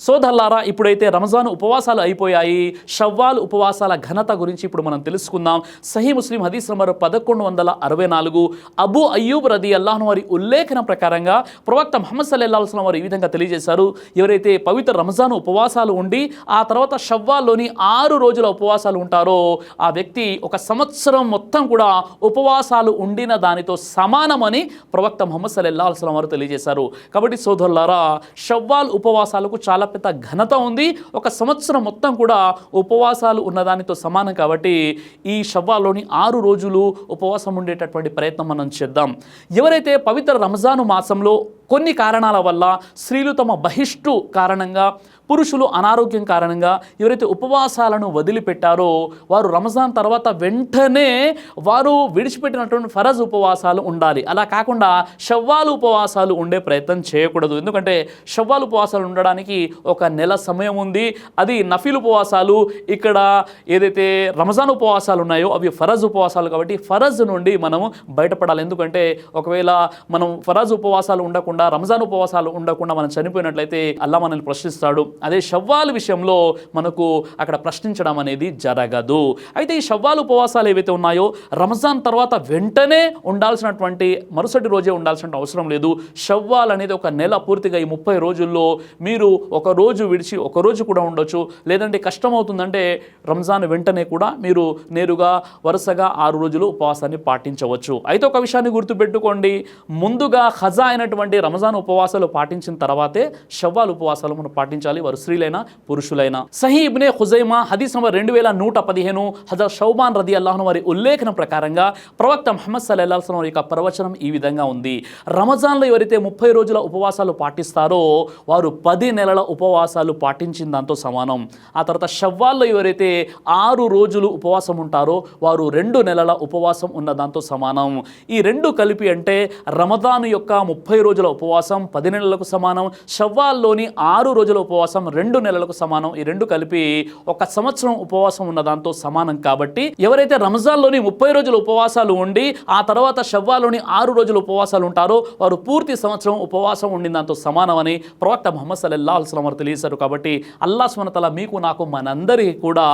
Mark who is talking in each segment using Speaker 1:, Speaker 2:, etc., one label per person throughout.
Speaker 1: సోదరులారా, ఇప్పుడైతే రంజాన్ ఉపవాసాలు అయిపోయాయి. షవ్వాల్ ఉపవాసాల ఘనత గురించి ఇప్పుడు మనం తెలుసుకుందాం. సహీ ముస్లిం హదీస్ నంబర్ 1164 అబూ అయ్యూబ్ రదియల్లాహు అన్హు వారి ఉల్లేఖన ప్రకారంగా ప్రవక్త ముహమ్మద్ సల్లల్లాహు అలైహి వసల్లం వారు ఈ విధంగా తెలియజేశారు. ఎవరైతే పవిత్ర రంజాన్ ఉపవాసాలు ఉండి ఆ తర్వాత షవ్వాల్లోని 6 రోజుల ఉపవాసాలు ఉంటారో ఆ వ్యక్తి ఒక సంవత్సరం మొత్తం కూడా ఉపవాసాలు ఉండిన దానితో సమానమని ప్రవక్త ముహమ్మద్ సల్లల్లాహు అలైహి వసల్లం వారు తెలియజేశారు. కాబట్టి సోదరులారా, షవ్వాల్ ఉపవాసాలకు చాలా పెద్ద ఘనత ఉంది. ఒక సంవత్సరం మొత్తం కూడా ఉపవాసాలు ఉన్నదానితో సమానం. కాబట్టి ఈ షవ్వాల్లోని 6 రోజులు ఉపవాసం ఉండేటటువంటి ప్రయత్నం మనం చేద్దాం. ఎవరైతే పవిత్ర రంజాను మాసంలో కొన్ని కారణాల వల్ల స్త్రీలు తమ బహిష్టు కారణంగా, పురుషులు అనారోగ్యం కారణంగా ఎవరైతే ఉపవాసాలను వదిలిపెట్టారో వారు రంజాన్ తర్వాత వెంటనే వారు విడిచిపెట్టినటువంటి ఫరజ్ ఉపవాసాలు ఉండాలి. అలా కాకుండా షవ్వాల్ ఉపవాసాలు ఉండే ప్రయత్నం చేయకూడదు. ఎందుకంటే షవ్వాల్ ఉపవాసాలు ఉండడానికి ఒక నెల సమయం ఉంది. అది నఫీల్ ఉపవాసాలు. ఇక్కడ ఏదైతే రంజాన్ ఉపవాసాలు ఉన్నాయో అవి ఫరజ్ ఉపవాసాలు. కాబట్టి ఫరజ్ నుండి మనము బయటపడాలి. ఎందుకంటే ఒకవేళ మనం ఫరజ్ ఉపవాసాలు ఉండకుండా, రంజాన్ ఉపవాసాలు ఉండకుండా మనం చనిపోయినట్లయితే అల్లా మనల్ని ప్రశ్నిస్తాడు. అదే షవ్వాల్ విషయంలో మనకు అక్కడ ప్రశ్నించడం అనేది జరగదు. అయితే ఈ షవ్వాల్ ఉపవాసాలు ఏవైతే ఉన్నాయో రంజాన్ తర్వాత వెంటనే ఉండాల్సినటువంటి మరుసటి రోజే ఉండాల్సిన అవసరం లేదు. షవ్వాల్ అనేది ఒక నెల పూర్తిగా ఈ 30 రోజుల్లో మీరు ఒక రోజు విడిచి ఒక రోజు కూడా ఉండొచ్చు. లేదంటే కష్టమవుతుందంటే రంజాన్ వెంటనే కూడా మీరు నేరుగా వరుసగా 6 రోజులు ఉపవాసాన్ని పాటించవచ్చు. అయితే ఒక విషయాన్ని గుర్తుపెట్టుకోండి, ముందుగా ఖజా అయినటువంటి రంజాన్ ఉపవాసాలు పాటించిన తర్వాతే షవ్వాల్ ఉపవాసాలు మనం పాటించాలి, వారు స్త్రీలైనా పురుషులైనా. సహీ ఇబ్నే ఖుజైమా హదీస్ నంబర్ 2115 హజరత్ షౌబాన్ రదియల్లాహు అన్హు వారి ఉల్లేఖన ప్రకారంగా ప్రవక్త ముహమ్మద్ సల్లల్లాహు అలైహి వసల్లం యొక్క ప్రవచనం ఈ విధంగా ఉంది. రంజాన్లో ఎవరైతే 30 రోజుల ఉపవాసాలు పాటిస్తారో వారు 10 నెలల ఉపవాసాలు పాటించిన దాంతో సమానం. ఆ తర్వాత షవ్వాల్లో ఎవరైతే 6 రోజులు ఉపవాసం ఉంటారో వారు 2 నెలల ఉపవాసం ఉన్న దాంతో సమానం. ఈ రెండు కలిపి అంటే రమదాను యొక్క 30 రోజుల ఉపవాసం 10 నెలలకు సమానం, షవ్వాల్లోని 6 రోజుల ఉపవాసం 2 నెలలకు సమానం. ఈ రెండు కలిపి ఒక సంవత్సరం ఉపవాసం ఉన్న దాంతో సమానం. కాబట్టి ఎవరైతే రంజాన్లోని 30 రోజుల ఉపవాసాలు ఉండి ఆ తర్వాత షవ్వాల్లోని 6 రోజుల ఉపవాసాలు ఉంటారో వారు పూర్తి సంవత్సరం ఉపవాసం ఉండిన దాంతో సమానమని ప్రవక్త ముహమ్మద్ సల్లల్లాహు అలైహి వసల్లం వారు తెలియజేశారు. కాబట్టి అల్లాహ్ సుబ్హానహు వ తఆలా మీకు నాకు మనందరికీ కూడా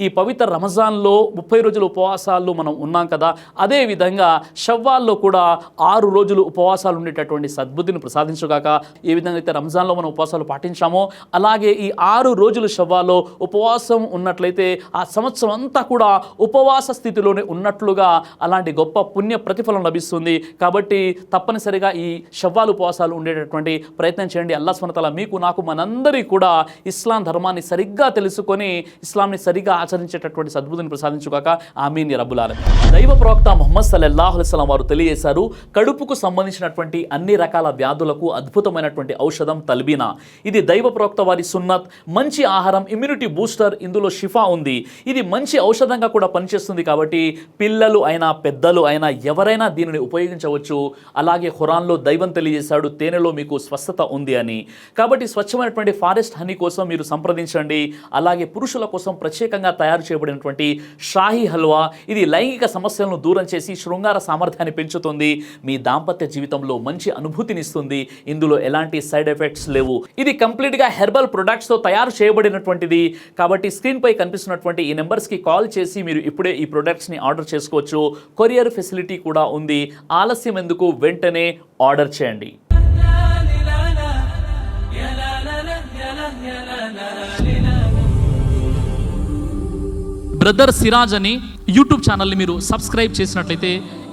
Speaker 1: ఈ పవిత్ర రంజాన్లో 30 రోజుల ఉపవాసాలు మనం ఉన్నాం కదా, అదే విధంగా షవ్వాల్లో కూడా 6 రోజులు ఉపవాసాలు ఉండేటటువంటి సద్బుద్ధిని ప్రసాదించుగాక. ఏ విధంగా అయితే రంజాన్లో మనం ఉపవాసాలు పాటించామో అలాగే ఈ 6 రోజులు షవ్వాల్లో ఉపవాసం ఉన్నట్లయితే ఆ సంవత్సరం అంతా కూడా ఉపవాస స్థితిలోనే ఉన్నట్లుగా అలాంటి గొప్ప పుణ్య ప్రతిఫలం లభిస్తుంది. కాబట్టి తప్పనిసరిగా ఈ షవ్వాల్ ఉపవాసాలు ఉండేటటువంటి ప్రయత్నం చేయండి. అల్లాహ్ సుబ్హానహు వ తఆలా మీకు నాకు మనందరికీ కూడా ఇస్లాం ధర్మాన్ని సరిగ్గా తెలుసుకొని ఇస్లాంని సరిగ్గా ఆచరించేటటువంటి సద్బుద్ధిని ప్రసాదించుగాక. ఆమీన్ యా రబ్బుల్ ఆలమీన్. దైవ ప్రవక్త ముహమ్మద్ సల్లల్లాహు అలైహి వసల్లం వారు తెలియజేశారు, కడుపుకు సంబంధించినటువంటి అన్ని రకాల వ్యాధులకు అద్భుతమైనటువంటి ఔషధం తల్బీనా. ఇది దైవ ప్రవక్త వారి సున్నత్, మంచి ఆహారం, ఇమ్యూనిటీ బూస్టర్, ఇందులో షిఫా ఉంది. ఇది మంచి ఔషధంగా కూడా పనిచేస్తుంది. కాబట్టి పిల్లలు అయినా పెద్దలు అయినా ఎవరైనా దీనిని ఉపయోగించవచ్చు. అలాగే ఖురాన్లో దైవం తెలియజేశాడు, తేనెలో మీకు స్వస్థత ఉంది అని. కాబట్టి స్వచ్ఛమైనటువంటి ఫారెస్ట్ హనీ కోసం మీరు సంప్రదించండి. అలాగే పురుషుల కోసం ప్రత్యేకంగా తయారు చేయబడినటువంటి షాహీ హల్వా, ఇది లైంగిక సమస్యలను దూరం చేసి శృంగార సామర్థ్యాన్ని పెంచుతుంది, మీ దాంపత్య జీవితంలో మంచి అనుభూతినిస్తుంది. ఇందులో ఎలాంటి సైడ్ ఎఫెక్ట్స్ లేవు. ఇది కంప్లీట్గా హెర్బల్ ప్రొడక్ట్స్తో తయారు చేయబడినటువంటిది. కాబట్టి స్క్రీన్పై కనిపిస్తున్నటువంటి ఈ నెంబర్స్కి కాల్ చేసి మీరు ఇప్పుడే ఈ ప్రొడక్ట్స్ని ఆర్డర్ చేసుకోవచ్చు. కొరియర్ ఫెసిలిటీ కూడా ఉంది. ఆలస్యం ఎందుకు, వెంటనే ఆర్డర్ చేయండి. బ్రదర్ సిరాజ్ అని యూట్యూబ్ ఛానల్ని మీరు సబ్స్క్రైబ్ చేసినట్లయితే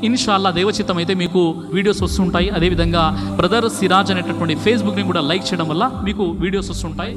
Speaker 1: ఇన్షాల్లా దైవచిత్తం అయితే మీకు వీడియోస్ వస్తుంటాయి. అదేవిధంగా బ్రదర్ సిరాజ్ అనేటటువంటి ఫేస్బుక్ని కూడా లైక్ చేయడం వల్ల మీకు వీడియోస్ వస్తుంటాయి.